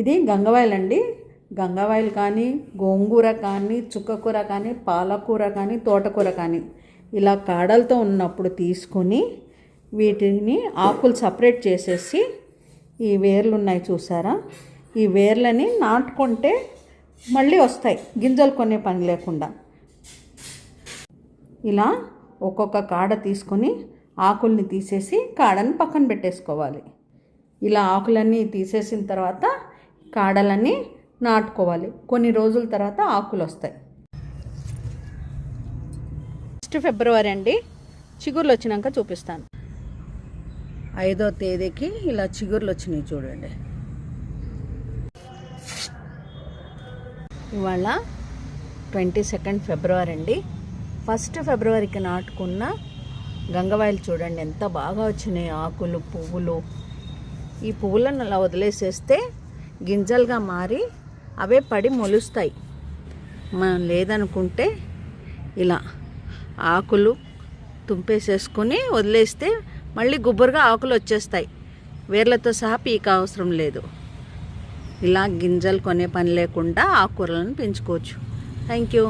ఇది గంగవాయిల్ అండి. గంగవాయిల్ కానీ, గోంగూర కానీ, చుక్కకూర కానీ, పాలకూర కానీ, తోటకూర కానీ ఇలా కాడలతో ఉన్నప్పుడు తీసుకొని వీటిని ఆకులు సపరేట్ చేసేసి ఈ వేర్లు ఉన్నాయి చూసారా, ఈ వేర్లని నాటుకుంటే మళ్ళీ వస్తాయి, గింజలు కొనే పని లేకుండా. ఇలా ఒక్కొక్క కాడ తీసుకొని ఆకుల్ని తీసేసి కాడని పక్కన పెట్టేసుకోవాలి. ఇలా ఆకులన్నీ తీసేసిన తర్వాత కాడలన్నీ నాటుకోవాలి. కొన్ని రోజుల తర్వాత ఆకులు వస్తాయి. 1 ఫిబ్రవరి అండి, చిగుర్లు వచ్చినాక చూపిస్తాను. 5వ తేదీకి ఇలా చిగుర్లు వచ్చినాయి చూడండి. ఇవాళ 22 ఫిబ్రవరి అండి. 1 ఫిబ్రవరికి నాటుకున్న గంగవాయిలు చూడండి ఎంత బాగా వచ్చినాయి ఆకులు, పువ్వులు. ఈ పువ్వులను అలా వదిలేసేస్తే గింజలుగా మారి అవే పడి మొలుస్తాయి. మనం లేదనుకుంటే ఇలా ఆకులు తుంపేసేసుకొని వదిలేస్తే మళ్ళీ గుబ్బురుగా ఆకులు వచ్చేస్తాయి. వేర్లతో సహా పీక అవసరం లేదు. ఇలా గింజలు కొనే పని లేకుండా ఆకుకూరలను పెంచుకోవచ్చు. Thank you.